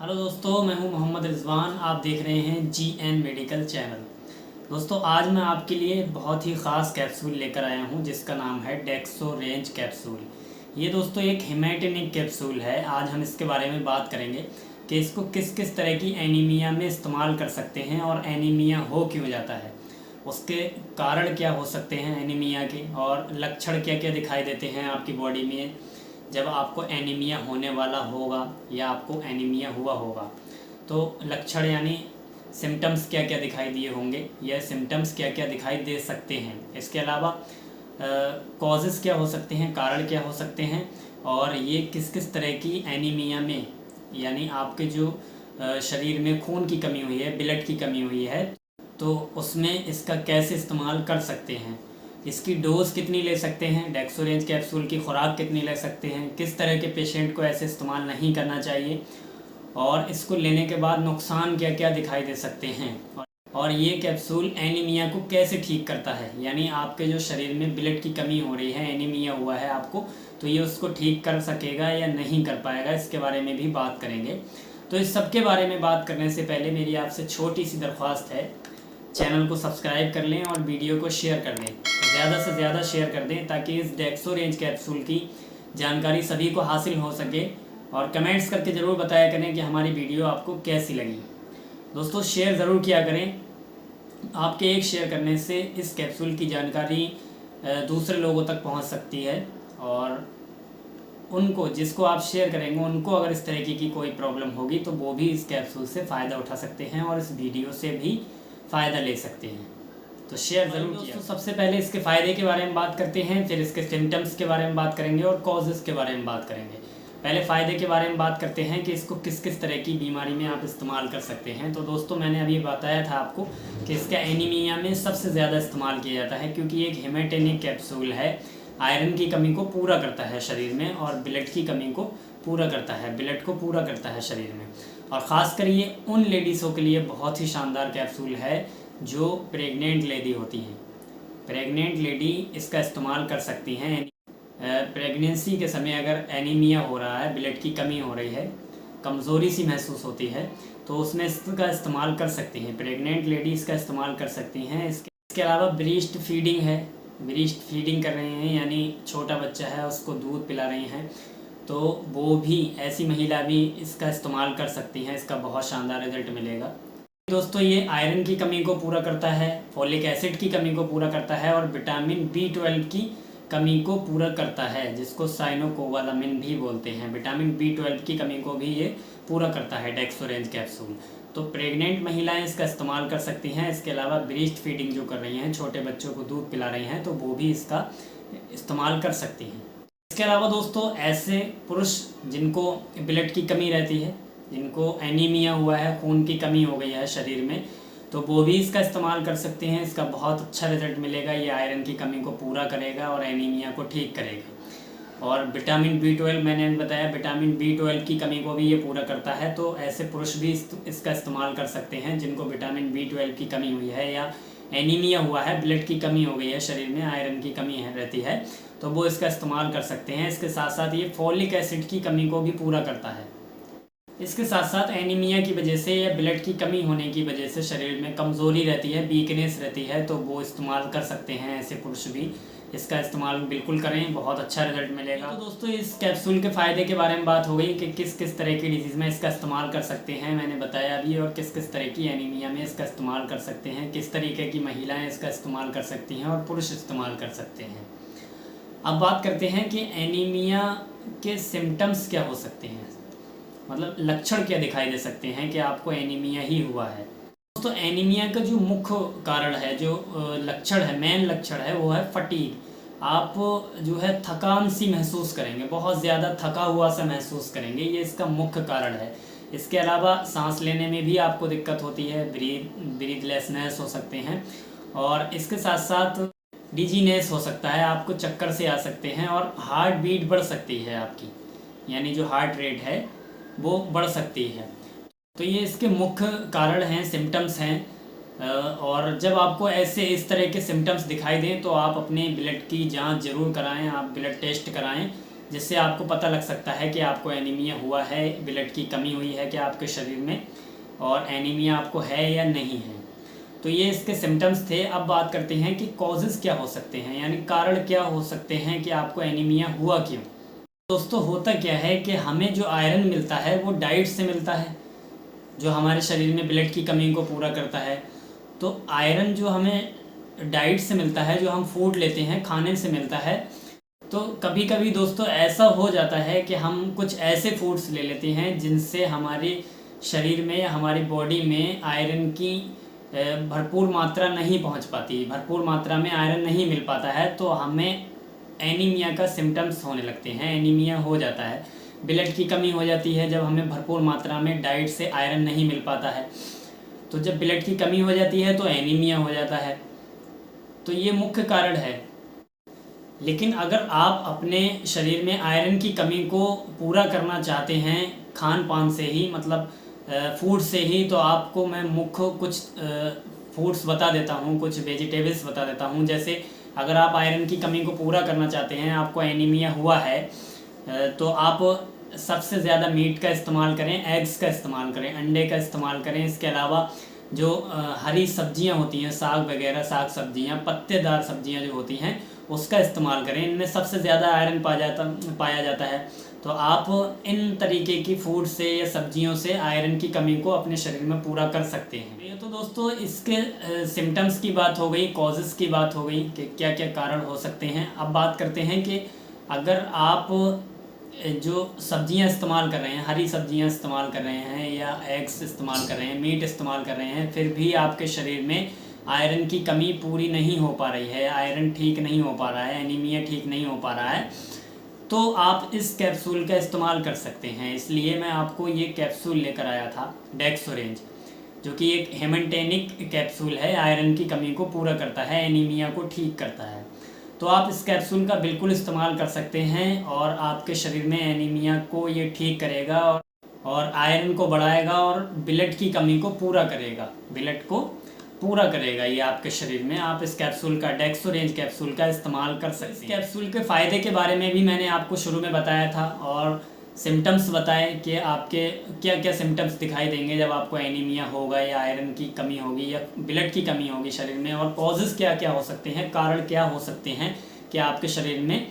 Hello दोस्तों, मैं हूं मोहम्मद रिजवान। आप देख रहे हैं GN मेडिकल चैनल। दोस्तों, आज मैं आपके लिए बहुत ही ख़ास कैप्सूल लेकर आया हूं जिसका नाम है डेक्सोरेंज कैप्सूल। ये दोस्तों एक हेमेटोनिक कैप्सूल है। आज हम इसके बारे में बात करेंगे कि इसको किस किस तरह की एनीमिया में इस्तेमाल कर सकते हैं और एनीमिया हो क्यों जाता है, उसके कारण क्या हो सकते हैं एनीमिया के, और लक्षण क्या क्या दिखाई देते हैं आपकी बॉडी में जब आपको एनीमिया होने वाला होगा या आपको एनीमिया हुआ होगा। तो लक्षण यानी सिम्टम्स क्या क्या दिखाई दिए होंगे या सिम्टम्स क्या क्या दिखाई दे सकते हैं। इसके अलावा कॉजेज़ क्या हो सकते हैं, कारण क्या हो सकते हैं, और ये किस किस तरह की एनीमिया में यानी आपके जो शरीर में खून की कमी हुई है, ब्लड की कमी हुई है, तो उसमें इसका कैसे इस्तेमाल कर सकते हैं, इसकी डोज़ कितनी ले सकते हैं, डेक्सोरेंज कैप्सूल की खुराक कितनी ले सकते हैं, किस तरह के पेशेंट को ऐसे इस्तेमाल नहीं करना चाहिए, और इसको लेने के बाद नुकसान क्या क्या दिखाई दे सकते हैं, और ये कैप्सूल एनीमिया को कैसे ठीक करता है। यानी आपके जो शरीर में ब्लड की कमी हो रही है, एनीमिया हुआ है आपको, तो ये उसको ठीक कर सकेगा या नहीं कर पाएगा, इसके बारे में भी बात करेंगे। तो इस सब के बारे में बात करने से पहले मेरी आपसे छोटी सी दरख्वास्त है, चैनल को सब्सक्राइब कर लें और वीडियो को शेयर कर दें, ज़्यादा से ज़्यादा शेयर कर दें ताकि इस डेक्सोरेंज कैप्सूल की जानकारी सभी को हासिल हो सके। और कमेंट्स करके ज़रूर बताया करें कि हमारी वीडियो आपको कैसी लगी। दोस्तों, शेयर ज़रूर किया करें। आपके एक शेयर करने से इस कैप्सूल की जानकारी दूसरे लोगों तक पहुंच सकती है, और उनको, जिसको आप शेयर करेंगे, उनको अगर इस तरीके की कोई प्रॉब्लम होगी तो वो भी इस कैप्सूल से फ़ायदा उठा सकते हैं और इस वीडियो से भी फ़ायदा ले सकते हैं। तो शेयर ज़रूर किया। सबसे पहले इसके फ़ायदे के बारे में बात करते हैं, फिर इसके सिम्टम्स के बारे में बात करेंगे और कॉजेज़ के बारे में बात करेंगे। पहले फ़ायदे के बारे में बात करते हैं कि इसको किस किस तरह की बीमारी में आप इस्तेमाल कर सकते हैं। तो दोस्तों, मैंने अभी बताया था आपको कि इसका एनीमिया में सबसे ज़्यादा इस्तेमाल किया जाता है, क्योंकि एक हेमेटोनिक कैप्सूल है। आयरन की कमी को पूरा करता है शरीर में और ब्लड की कमी को पूरा करता है, ब्लड को पूरा करता है शरीर में। और ख़ासकर ये उन लेडीज़ों के लिए बहुत ही शानदार कैप्सूल है जो प्रेग्नेंट लेडी होती हैं। प्रेग्नेंट लेडी इसका इस्तेमाल कर सकती हैं। प्रेगनेंसी के समय अगर एनीमिया हो रहा है, ब्लड की कमी हो रही है, कमज़ोरी सी महसूस होती है, तो उसमें इसका इस्तेमाल कर सकती हैं। प्रेग्नेंट लेडी इसका इस्तेमाल कर सकती हैं। इसके अलावा ब्रेस्ट फीडिंग है, ब्रेस्ट फीडिंग कर रहे हैं यानी छोटा बच्चा है उसको दूध पिला रही हैं, तो वो भी, ऐसी महिला भी इसका इस्तेमाल कर सकती हैं। इसका बहुत शानदार रिजल्ट मिलेगा। दोस्तों, ये आयरन की कमी को पूरा करता है, फोलिक एसिड की कमी को पूरा करता है और विटामिन B12 की कमी को पूरा करता है, जिसको साइनोकोबालामिन भी बोलते हैं। विटामिन B12 की कमी को भी ये पूरा करता है डेक्सोरेंज कैप्सूल। तो प्रेग्नेंट महिलाएं इसका इस्तेमाल कर सकती हैं। इसके अलावा ब्रेस्ट फीडिंग जो कर रही हैं, छोटे बच्चों को दूध पिला रही हैं, तो वो भी इसका इस्तेमाल कर सकती हैं। इसके अलावा दोस्तों, ऐसे पुरुष जिनको ब्लड की कमी रहती है, जिनको एनीमिया हुआ है, खून की कमी हो गई है शरीर में, तो वो भी इसका इस्तेमाल कर सकते हैं। इसका बहुत अच्छा रिजल्ट मिलेगा। ये आयरन की कमी को पूरा करेगा और एनीमिया को ठीक करेगा। और विटामिन B12 मैंने बताया, विटामिन B12 की कमी को भी ये पूरा करता है। तो ऐसे पुरुष भी इसका इस्तेमाल कर सकते हैं जिनको विटामिन B12 की कमी हुई है या एनीमिया हुआ है, ब्लड की कमी हो गई है शरीर में, आयरन की कमी रहती है, तो वो इसका इस्तेमाल कर सकते हैं। इसके साथ साथ ये फोलिक एसिड की कमी को भी पूरा करता है। इसके साथ साथ एनीमिया की वजह से या ब्लड की कमी होने की वजह से शरीर में कमज़ोरी रहती है, वीकनेस रहती है, तो वो इस्तेमाल कर सकते हैं। ऐसे पुरुष भी इसका इस्तेमाल बिल्कुल करें, बहुत अच्छा रिजल्ट मिलेगा। तो दोस्तों, इस कैप्सूल के फ़ायदे के बारे में बात हो गई कि किस किस तरह की डिजीज़ में इसका इस्तेमाल कर सकते हैं, मैंने बताया अभी, और किस किस तरह की एनीमिया में इसका इस्तेमाल कर सकते हैं, किस तरीके की महिलाएँ इसका इस्तेमाल कर सकती हैं और पुरुष इस्तेमाल कर सकते हैं। अब बात करते हैं कि एनीमिया के सिम्टम्स क्या हो सकते हैं, मतलब लक्षण क्या दिखाई दे सकते हैं कि आपको एनीमिया ही हुआ है। दोस्तों, एनीमिया का जो मुख्य कारण है, जो लक्षण है, मेन लक्षण है, वो है फटीग। आप जो है थकान सी महसूस करेंगे, बहुत ज़्यादा थका हुआ सा महसूस करेंगे, ये इसका मुख्य कारण है। इसके अलावा सांस लेने में भी आपको दिक्कत होती है, ब्रीथलेसनेस हो सकते हैं, और इसके साथ साथ डिजीनेस हो सकता है, आपको चक्कर से आ सकते हैं, और हार्ट बीट बढ़ सकती है आपकी, यानी जो हार्ट रेट है वो बढ़ सकती है। तो ये इसके मुख्य कारण हैं, सिम्टम्स हैं। और जब आपको ऐसे इस तरह के सिम्टम्स दिखाई दें तो आप अपने ब्लड की जांच ज़रूर कराएं, आप ब्लड टेस्ट कराएं जिससे आपको पता लग सकता है कि आपको एनीमिया हुआ है, ब्लड की कमी हुई है क्या आपके शरीर में, और एनीमिया आपको है या नहीं है। तो ये इसके सिम्टम्स थे। अब बात करते हैं कि कॉजेज़ क्या हो सकते हैं, यानी कारण क्या हो सकते हैं कि आपको एनीमिया हुआ क्यों। दोस्तों होता क्या है कि हमें जो आयरन मिलता है वो डाइट से मिलता है, जो हमारे शरीर में ब्लड की कमी को पूरा करता है। तो आयरन जो हमें डाइट से मिलता है, जो हम फूड लेते हैं, खाने से मिलता है। तो कभी कभी दोस्तों ऐसा हो जाता है कि हम कुछ ऐसे फूड्स ले लेते हैं जिनसे हमारे शरीर में, हमारी बॉडी में आयरन की भरपूर मात्रा नहीं पहुंच पाती, भरपूर मात्रा में आयरन नहीं मिल पाता है, तो हमें एनीमिया का सिम्टम्स होने लगते हैं, एनीमिया हो जाता है। ब्लड की कमी हो जाती है जब हमें भरपूर मात्रा में डाइट से आयरन नहीं मिल पाता है। तो जब ब्लड की कमी हो जाती है तो एनीमिया हो जाता है। तो ये मुख्य कारण है। लेकिन अगर आप अपने शरीर में आयरन की कमी को पूरा करना चाहते हैं खान पान से ही, मतलब फूड से ही, तो आपको मैं मुख्य कुछ फूड्स बता देता हूँ, कुछ वेजिटेबल्स बता देता हूँ। जैसे अगर आप आयरन की कमी को पूरा करना चाहते हैं, आपको एनीमिया हुआ है, तो आप सबसे ज़्यादा मीट का इस्तेमाल करें, एग्स का इस्तेमाल करें, अंडे का इस्तेमाल करें। इसके अलावा जो हरी सब्जियां होती हैं, साग वगैरह, साग सब्जियां, पत्तेदार सब्जियां जो होती हैं, उसका इस्तेमाल करें। इनमें सबसे ज़्यादा आयरन पाया जाता है। तो आप इन तरीके की फूड से या सब्जियों से आयरन की कमी को अपने शरीर में पूरा कर सकते हैं। ये तो दोस्तों इसके सिम्टम्स की बात हो गई, कॉजेज़ की बात हो गई कि क्या क्या कारण हो सकते हैं। अब बात करते हैं कि अगर आप जो सब्जियां इस्तेमाल कर रहे हैं, हरी सब्जियां इस्तेमाल कर रहे हैं या एग्स इस्तेमाल कर रहे हैं, मीट इस्तेमाल कर रहे हैं, फिर भी आपके शरीर में आयरन की कमी पूरी नहीं हो पा रही है, आयरन ठीक नहीं हो पा रहा है, एनीमिया ठीक नहीं हो पा रहा है, तो आप इस कैप्सूल का इस्तेमाल कर सकते हैं। इसलिए मैं आपको ये कैप्सूल लेकर आया था, डेक्सोरेंज, जो कि एक हेमेंटेनिक कैप्सूल है, आयरन की कमी को पूरा करता है, एनीमिया को ठीक करता है। तो आप इस कैप्सूल का बिल्कुल इस्तेमाल कर सकते हैं और आपके शरीर में एनीमिया को ये ठीक करेगा और आयरन को बढ़ाएगा और ब्लड की कमी को पूरा करेगा, ब्लड को पूरा करेगा ये आपके शरीर में। आप इस कैप्सूल का, डेक्सोरेंज कैप्सूल का इस्तेमाल कर सकते हैं। इस कैप्सूल के फ़ायदे के बारे में भी मैंने आपको शुरू में बताया था और सिम्टम्स बताए कि आपके क्या क्या सिम्टम्स दिखाई देंगे जब आपको एनीमिया होगा या आयरन की कमी होगी या ब्लड की कमी होगी शरीर में, और कॉजेज़ क्या क्या हो सकते हैं, कारण क्या हो सकते हैं कि आपके शरीर में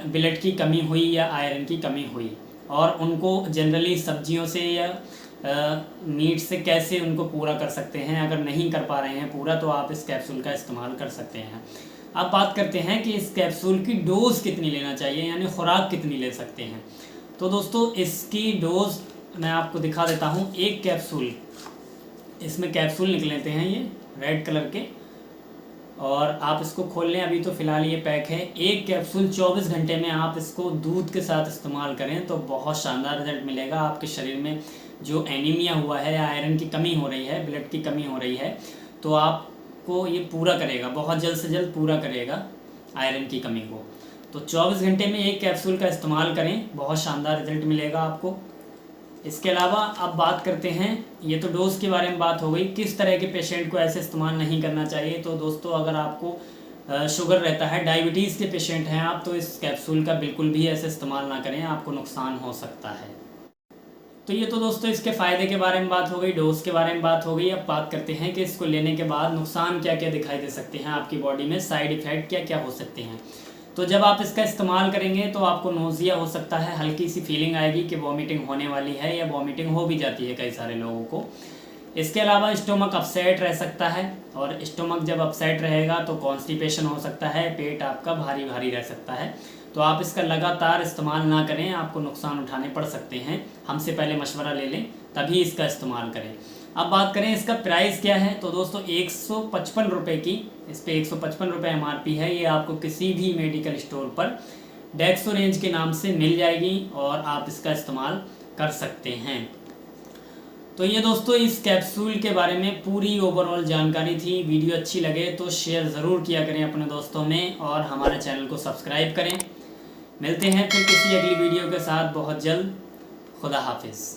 ब्लड की कमी हुई या आयरन की कमी हुई, और उनको जनरली सब्जियों से या मीट से कैसे उनको पूरा कर सकते हैं। अगर नहीं कर पा रहे हैं पूरा तो आप इस कैप्सूल का इस्तेमाल कर सकते हैं। अब बात करते हैं कि इस कैप्सूल की डोज़ कितनी लेना चाहिए, यानी खुराक कितनी ले सकते हैं। तो दोस्तों इसकी डोज़ मैं आपको दिखा देता हूँ। एक कैप्सूल, इसमें कैप्सूल निकलते हैं ये रेड कलर के, और आप इसको खोल लें। अभी तो फ़िलहाल ये पैक है। एक कैप्सूल 24 घंटे में आप इसको दूध के साथ इस्तेमाल करें तो बहुत शानदार रिजल्ट मिलेगा। आपके शरीर में जो एनीमिया हुआ है या आयरन की कमी हो रही है, ब्लड की कमी हो रही है, तो आपको ये पूरा करेगा, बहुत जल्द से जल्द पूरा करेगा आयरन की कमी को। तो 24 घंटे में एक कैप्सूल का इस्तेमाल करें, बहुत शानदार रिजल्ट मिलेगा आपको। इसके अलावा अब बात करते हैं, ये तो डोज के बारे में बात हो गई, किस तरह के पेशेंट को ऐसे इस्तेमाल नहीं करना चाहिए। तो दोस्तों अगर आपको शुगर रहता है, डायबिटीज़ के पेशेंट हैं आप, तो इस कैप्सूल का बिल्कुल भी ऐसे इस्तेमाल ना करें, आपको नुकसान हो सकता है। तो ये तो दोस्तों इसके फ़ायदे के बारे में बात हो गई, डोज के बारे में बात हो गई। अब बात करते हैं कि इसको लेने के बाद नुकसान क्या क्या दिखाई दे सकते हैं आपकी बॉडी में, साइड इफ़ेक्ट क्या क्या हो सकते हैं। तो जब आप इसका इस्तेमाल करेंगे तो आपको नोज़िया हो सकता है, हल्की सी फीलिंग आएगी कि वॉमिटिंग होने वाली है, या वॉमिटिंग हो भी जाती है कई सारे लोगों को। इसके अलावा स्टोमक अपसेट रह सकता है, और स्टोमक जब अपसेट रहेगा तो कॉन्स्टिपेशन हो सकता है, पेट आपका भारी भारी रह सकता है। तो आप इसका लगातार इस्तेमाल ना करें, आपको नुकसान उठाने पड़ सकते हैं। हमसे पहले मशवरा ले लें तभी इसका इस्तेमाल करें। अब बात करें इसका प्राइस क्या है, तो दोस्तों 155 रुपये की, इस पर 155 रुपये MRP है। ये आपको किसी भी मेडिकल स्टोर पर डेक्सोरेंज के नाम से मिल जाएगी और आप इसका इस्तेमाल कर सकते हैं। तो ये दोस्तों इस कैप्सूल के बारे में पूरी ओवरऑल जानकारी थी। वीडियो अच्छी लगे तो शेयर ज़रूर किया करें अपने दोस्तों में, और हमारे चैनल को सब्सक्राइब करें। मिलते हैं फिर किसी अगली वीडियो के साथ बहुत जल्द। खुदा हाफिज़।